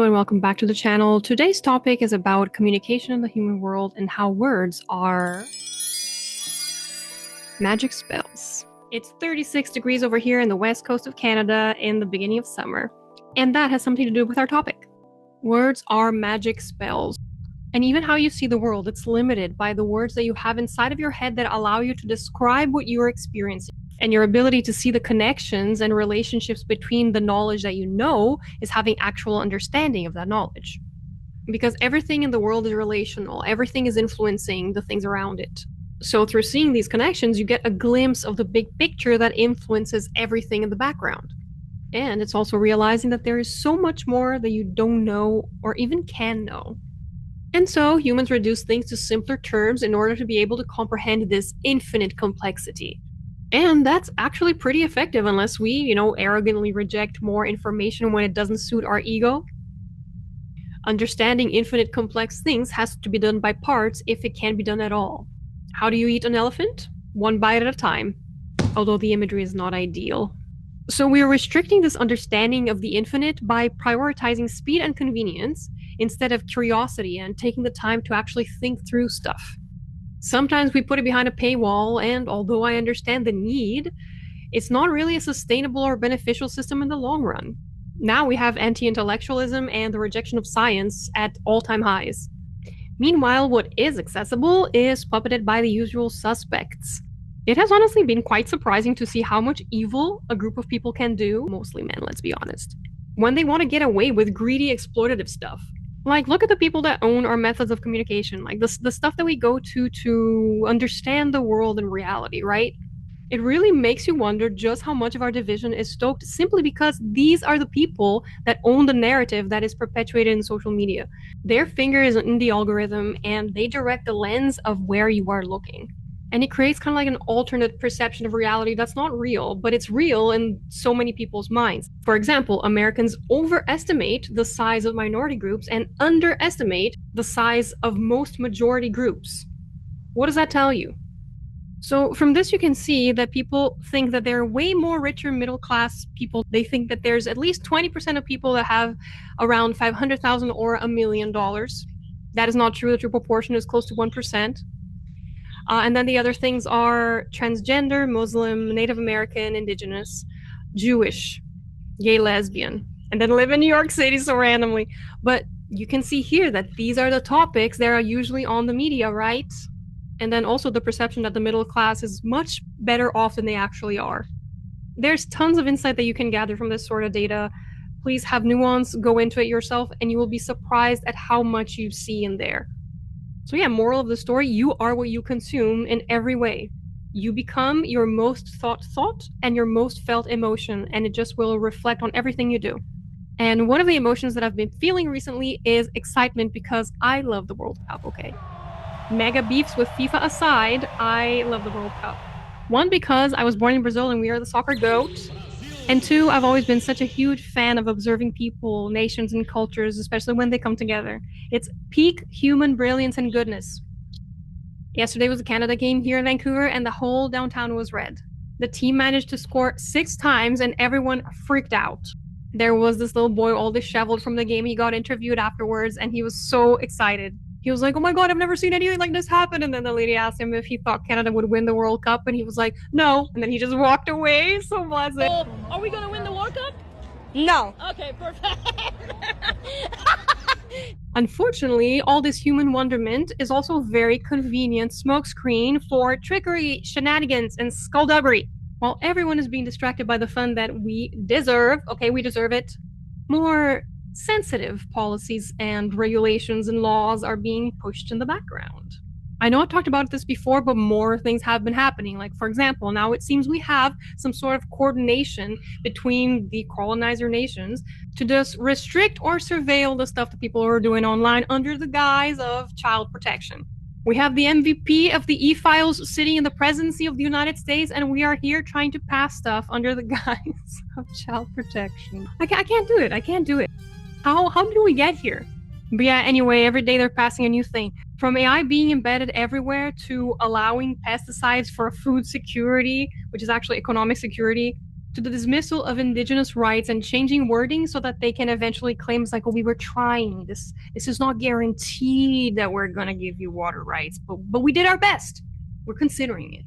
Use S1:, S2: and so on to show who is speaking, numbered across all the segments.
S1: Hello and welcome back to the channel. Today's topic is about communication in the human world and how words are magic spells. It's 36 degrees over here in the west coast of Canada in the beginning of summer, and that has something to do with our topic. Words are magic spells. And even how you see the world, it's limited by the words that you have inside of your head that allow you to describe what you are experiencing. And your ability to see the connections and relationships between the knowledge that you know is having actual understanding of that knowledge. Because everything in the world is relational, everything is influencing the things around it. So through seeing these connections, you get a glimpse of the big picture that influences everything in the background. And it's also realizing that there is so much more that you don't know or even can know. And so humans reduce things to simpler terms in order to be able to comprehend this infinite complexity. And that's actually pretty effective unless we, arrogantly reject more information when it doesn't suit our ego. Understanding infinite complex things has to be done by parts if it can be done at all. How do you eat an elephant? One bite at a time, although the imagery is not ideal. So we are restricting this understanding of the infinite by prioritizing speed and convenience instead of curiosity and taking the time to actually think through stuff. Sometimes we put it behind a paywall, and although I understand the need, it's not really a sustainable or beneficial system in the long run. Now we have anti-intellectualism and the rejection of science at all-time highs. Meanwhile, what is accessible is puppeted by the usual suspects. It has honestly been quite surprising to see how much evil a group of people can do, mostly men, let's be honest, when they want to get away with greedy, exploitative stuff. Like, look at the people that own our methods of communication, like the stuff that we go to understand the world and reality, right? It really makes you wonder just how much of our division is stoked simply because these are the people that own the narrative that is perpetuated in social media. Their finger is in the algorithm, and they direct the lens of where you are looking. And it creates kind of like an alternate perception of reality that's not real, but it's real in so many people's minds. For example, Americans overestimate the size of minority groups and underestimate the size of most majority groups. What does that tell you? So from this, you can see that people think that there are way more richer middle class people. They think that there's at least 20% of people that have around $500,000 or $1 million. That is not true. The true proportion is close to 1%. And then the other things are transgender, Muslim, Native American, Indigenous, Jewish, gay, lesbian, and then live in New York City so randomly. But you can see here that these are the topics that are usually on the media, right? And then also the perception that the middle class is much better off than they actually are. There's tons of insight that you can gather from this sort of data. Please have nuance, go into it yourself, and you will be surprised at how much you see in there. So yeah, moral of the story, you are what you consume in every way. You become your most thought and your most felt emotion, and it just will reflect on everything you do. And one of the emotions that I've been feeling recently is excitement because I love the World Cup, okay? Mega beefs with FIFA aside, I love the World Cup. One, because I was born in Brazil and we are the soccer goat. And two, I've always been such a huge fan of observing people, nations, and cultures, especially when they come together. It's peak human brilliance and goodness. Yesterday was a Canada game here in Vancouver, and the whole downtown was red. The team managed to score 6 times, and everyone freaked out. There was this little boy all disheveled from the game. He got interviewed afterwards, and he was so excited. He was like, oh my God, I've never seen anything like this happen. And then the lady asked him if he thought Canada would win the World Cup. And he was like, no. And then he just walked away. So blessed.
S2: So, are we going to win the World Cup?
S3: No.
S2: Okay, perfect.
S1: Unfortunately, all this human wonderment is also a very convenient smokescreen for trickery, shenanigans, and skullduggery. While everyone is being distracted by the fun that we deserve, okay, we deserve it, more sensitive policies and regulations and laws are being pushed in the background. I know I've talked about this before, but more things have been happening. Like, for example, now it seems we have some sort of coordination between the colonizer nations to just restrict or surveil the stuff that people are doing online under the guise of child protection. We have the MVP of the e-files sitting in the presidency of the United States, and we are here trying to pass stuff under the guise of child protection. I can't do it. I can't do it. How do we get here? But yeah, anyway, every day they're passing a new thing. From AI being embedded everywhere to allowing pesticides for food security, which is actually economic security, to the dismissal of indigenous rights and changing wording so that they can eventually claim it's like, oh, we were trying. This is not guaranteed that we're gonna give you water rights, but we did our best. We're considering it.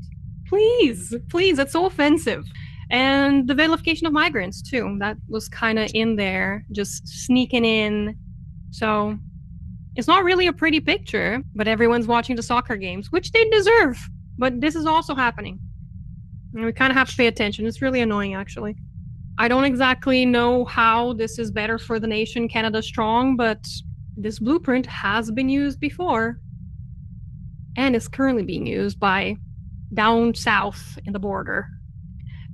S1: Please, it's so offensive. And the vilification of migrants too. That was kind of in there, just sneaking in. So it's not really a pretty picture, but everyone's watching the soccer games, which they deserve. But this is also happening. And we kind of have to pay attention. It's really annoying, actually. I don't exactly know how this is better for the nation Canada Strong, but this blueprint has been used before and is currently being used by down south in the border.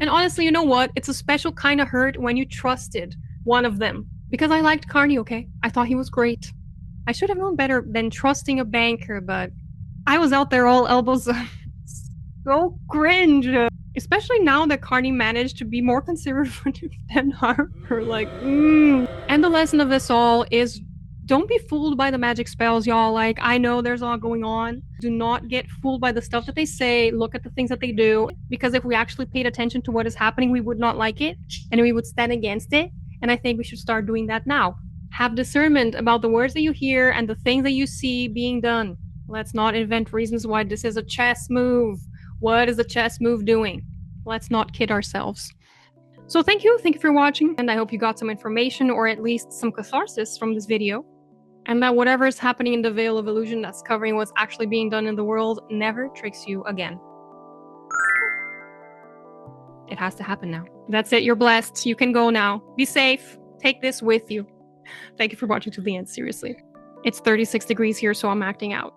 S1: And honestly, you know what? It's a special kind of hurt when you trusted one of them. Because I liked Carney, okay? I thought he was great. I should have known better than trusting a banker, but I was out there all elbows. So cringe. Especially now that Carney managed to be more conservative than Harper. And the lesson of this all is don't be fooled by the magic spells, y'all. Like, I know there's a lot going on. Do not get fooled by the stuff that they say. Look at the things that they do. Because if we actually paid attention to what is happening, we would not like it. And we would stand against it. And I think we should start doing that now. Have discernment about the words that you hear and the things that you see being done. Let's not invent reasons why this is a chess move. What is the chess move doing? Let's not kid ourselves. So thank you for watching, and I hope you got some information or at least some catharsis from this video. And that whatever is happening in the Veil of Illusion that's covering what's actually being done in the world never tricks you again. It has to happen now. That's it, you're blessed. You can go now. Be safe. Take this with you. Thank you for watching to the end, seriously. It's 36 degrees here, so I'm acting out.